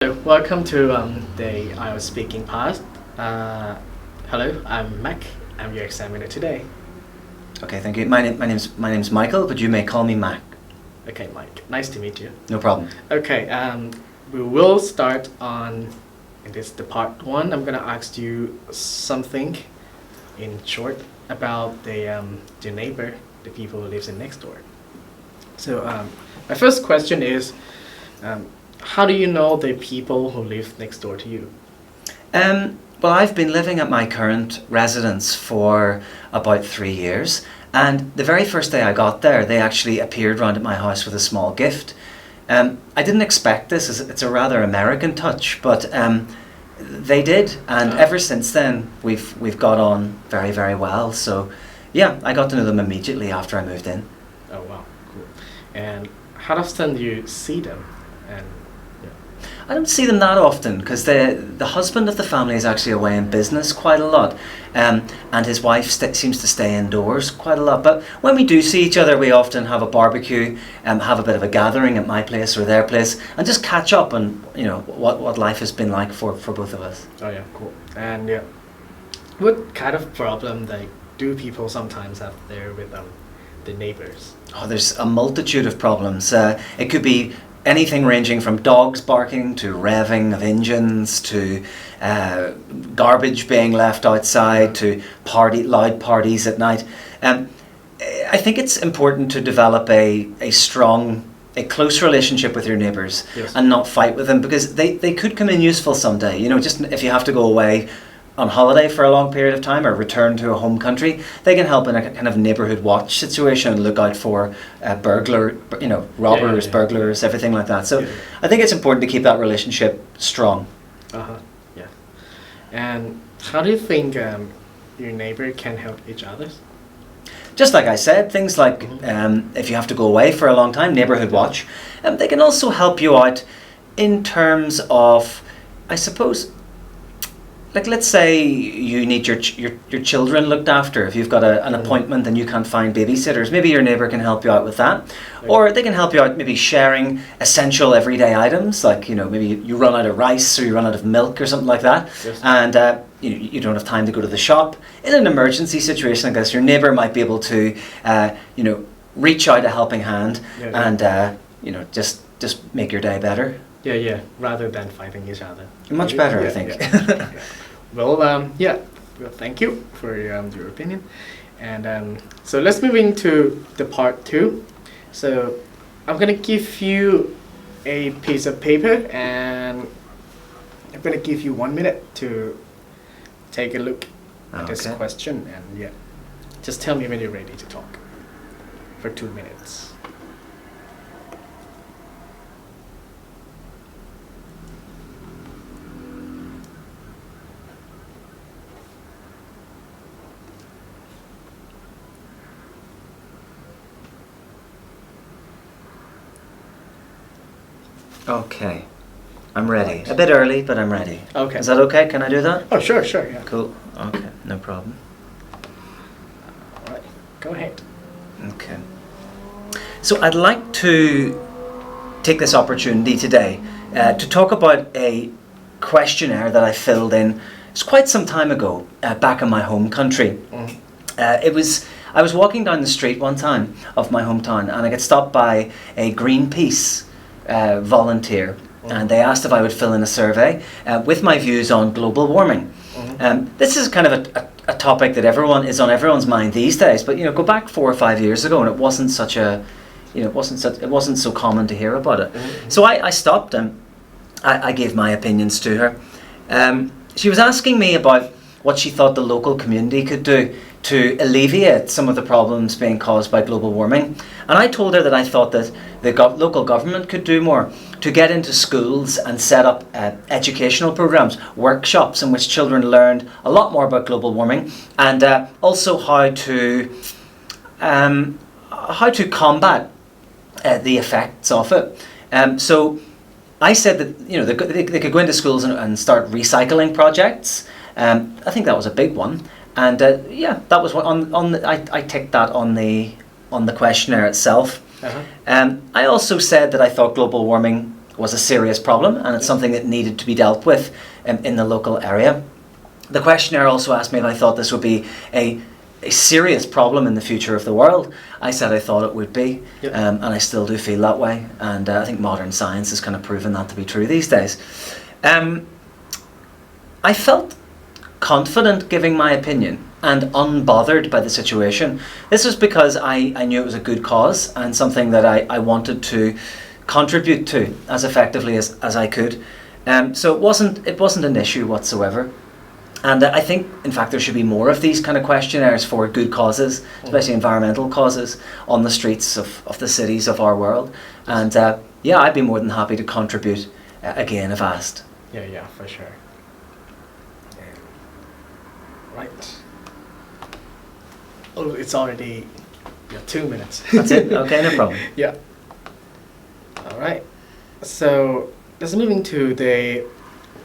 So, welcome to the IELTS speaking part. Uh, Hello, I'm Mac. I'm your examiner today. Okay, thank you. My name's Michael, but you may call me Mac. Okay, Mike. Nice to meet you. No problem. Okay, we will start on the part one. I'm gonna ask you something in short about the neighbor, the people who lives in next door. So my first question is, how do you know the people who live next door to you? Well, I've been living at my current residence for about 3 years, and the very first day I got there, they actually appeared round at my house with a small gift. I didn't expect this; it's a rather American touch, but they did, and ever since then we've got on very, very well. So, yeah, I got to know them immediately after I moved in. Oh wow, cool. And how often do you see them? And I don't see them that often because the husband of the family is actually away in business quite a lot, and his wife seems to stay indoors quite a lot. But when we do see each other, we often have a barbecue, have a bit of a gathering at my place or their place, and just catch up on what life has been like for both of us. oh yeah, cool. And yeah, what kind of problem do people sometimes have there with the neighbors? Oh, there's a multitude of problems. It could be anything ranging from dogs barking to revving of engines to garbage being left outside to loud parties at night. I think it's important to develop a close relationship with your neighbours. Yes. And not fight with them, because they could come in useful someday. Just if you have to go away on holiday for a long period of time or return to a home country, they can help in a kind of neighbourhood watch situation and look out for robbers, burglars, everything like that. So I think it's important to keep that relationship strong. Yeah. And how do you think your neighbor can help each other? Just like I said, things like if you have to go away for a long time, neighbourhood watch. They can also help you out in terms of, I suppose, like, let's say you need your children looked after. If you've got an appointment and you can't find babysitters, maybe your neighbour can help you out with that. Or they can help you out maybe sharing essential everyday items, like maybe you run out of rice or you run out of milk or something like that. Yes. And you don't have time to go to the shop. In an emergency situation like this, your neighbour might be able to reach out a helping hand and just make your day better. Yeah, rather than fighting each other. Much better, I think. Yeah. Well, well, thank you for your opinion. And so let's move into the part two. So I'm going to give you a piece of paper, and I'm going to give you 1 minute to take a look at this Okay. question. And just tell me when you're ready to talk for 2 minutes. Okay, I'm ready. A bit early, but I'm ready. Okay. Is that okay? Can I do that? Oh, sure, yeah. Cool. Okay, no problem. All right, go ahead. Okay. So I'd like to take this opportunity today to talk about a questionnaire that I filled in. It's quite some time ago, back in my home country. I was walking down the street one time of my hometown, and I got stopped by a Greenpeace volunteer, and they asked if I would fill in a survey with my views on global warming. This is kind of a topic that is on everyone's mind these days, but go back 4 or 5 years ago, and it wasn't so common to hear about it. So I stopped and I gave my opinions to her. She was asking me about what she thought the local community could do to alleviate some of the problems being caused by global warming. And I told her that I thought that the local government could do more to get into schools and set up educational programs, workshops in which children learned a lot more about global warming, and also how to combat the effects of it. So I said that they could go into schools and start recycling projects. I think that was a big one. And that was what I ticked that on the questionnaire itself. I also said that I thought global warming was a serious problem and it's something that needed to be dealt with in the local area. The questionnaire also asked me if I thought this would be a serious problem in the future of the world. I said I thought it would be, and I still do feel that way. And I think modern science has kind of proven that to be true these days. I felt confident giving my opinion and unbothered by the situation. This was because I knew it was a good cause and something that I wanted to contribute to as effectively as I could. So it wasn't an issue whatsoever. And I think, in fact, there should be more of these kind of questionnaires for good causes, especially environmental causes, on the streets of the cities of our world. And I'd be more than happy to contribute again if asked. Yeah, for sure. Right. Oh, it's already 2 minutes. That's it? Okay, no problem. Yeah. All right. So let's moving to the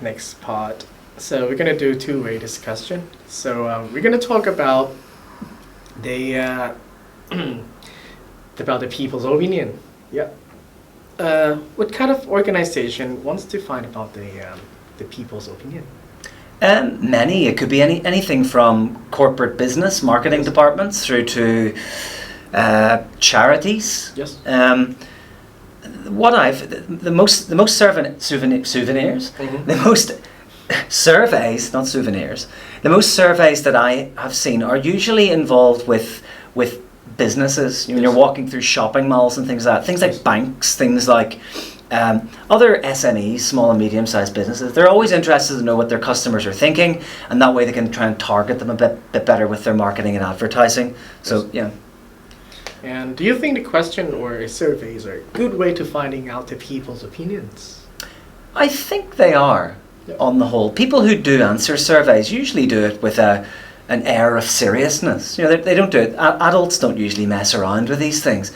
next part. So we're gonna do two-way discussion. So we're gonna talk about the about the people's opinion. Yeah. What kind of organization wants to find about the people's opinion? Many. It could be anything from corporate business, marketing departments, through to charities. Yes. The most souvenirs, the most surveys, not souvenirs. The most surveys that I have seen are usually involved with businesses. When you're walking through shopping malls and things like that, things like banks, things like other SMEs, small and medium-sized businesses. They're always interested to know what their customers are thinking, and that way they can try and target them a bit better with their marketing and advertising. So yeah. And do you think the question or surveys are a good way to finding out the people's opinions? I think they are. On the whole, people who do answer surveys usually do it with an air of seriousness. They don't do it. Adults don't usually mess around with these things.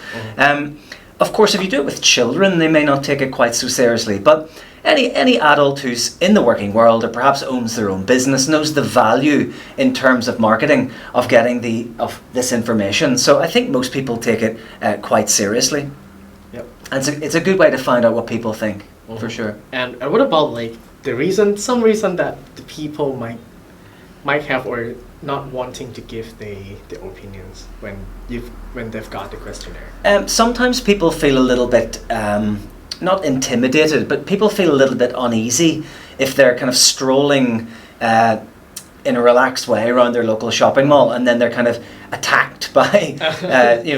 Of course, if you do it with children, they may not take it quite so seriously. But any adult who's in the working world or perhaps owns their own business knows the value in terms of marketing of getting of this information. So I think most people take it quite seriously. Yep. And it's a good way to find out what people think, for sure. And what about some reason that the people might have or not wanting to give the opinions when they've got the questionnaire? Sometimes people feel a little bit not intimidated, but people feel a little bit uneasy if they're kind of strolling in a relaxed way around their local shopping mall, and then they're kind of attacked by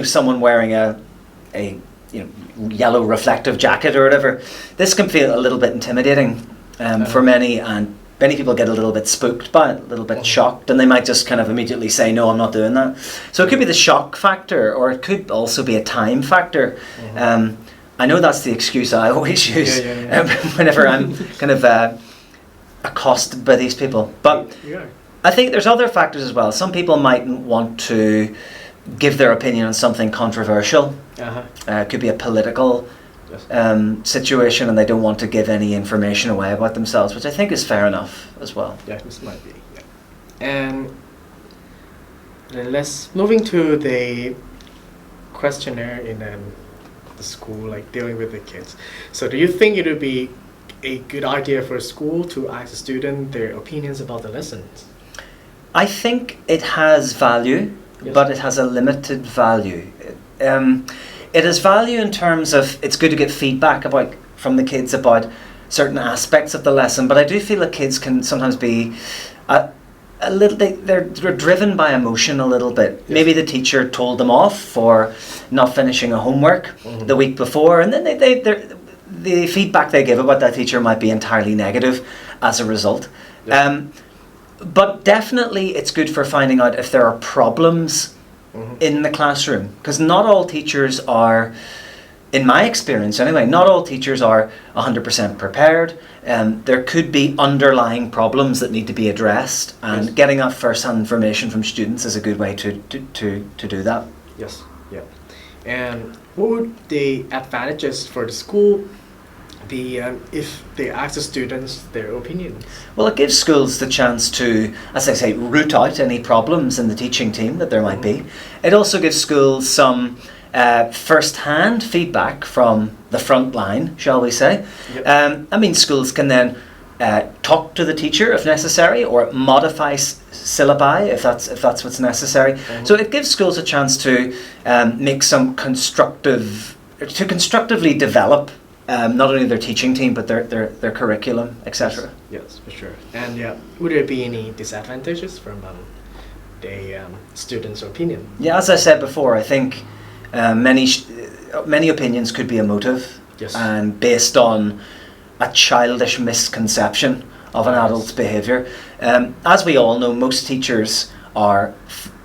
someone wearing a yellow reflective jacket or whatever. This can feel a little bit intimidating for many, and many people get a little bit spooked by it, a little bit shocked, and they might just kind of immediately say, no, I'm not doing that. So it could be the shock factor, or it could also be a time factor. I know that's the excuse I always use whenever I'm kind of accosted by these people. But I think there's other factors as well. Some people mightn't want to give their opinion on something controversial. It could be a political situation, and they don't want to give any information away about themselves, which I think is fair enough as well. Yeah, this might be. Yeah. And let's moving to the questionnaire in the school, like dealing with the kids. So do you think it would be a good idea for a school to ask a student their opinions about the lessons? I think it has value, but it has a limited value. It has value in terms of it's good to get feedback from the kids about certain aspects of the lesson, but I do feel that kids can sometimes be a little. They're driven by emotion a little bit. Yes. Maybe the teacher told them off for not finishing a homework the week before, and then the feedback they give about that teacher might be entirely negative as a result. Yes. But definitely it's good for finding out if there are problems in the classroom, because not all teachers are, in my experience anyway, not all teachers are 100% prepared. There could be underlying problems that need to be addressed, and getting that first-hand information from students is a good way to do that. Yes, yeah. And what would the advantages for the school be if they ask the students their opinions? Well, it gives schools the chance to, as I say, root out any problems in the teaching team that there might be. It also gives schools some first-hand feedback from the front line, shall we say. Yep. I mean, schools can then talk to the teacher if necessary, or modify syllabi if that's what's necessary. So it gives schools a chance to make some constructively develop not only their teaching team but their curriculum, etc. Yes, for sure. And yeah, would there be any disadvantages from the students' opinion? Yeah, as I said before, I think many opinions could be emotive. Yes. And based on a childish misconception of an adult's behaviour. As we all know, most teachers are,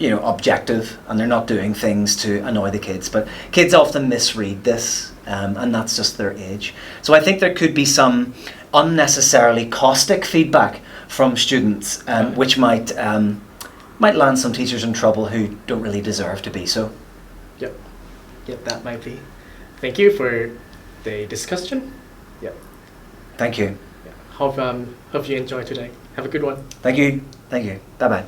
objective, and they're not doing things to annoy the kids. But kids often misread this, and that's just their age. So I think there could be some unnecessarily caustic feedback from students, which might land some teachers in trouble who don't really deserve to be so. Yep, that might be. Thank you for the discussion. Yep. Thank you. Yeah. Hope you enjoyed today. Have a good one. Thank you. Bye-bye.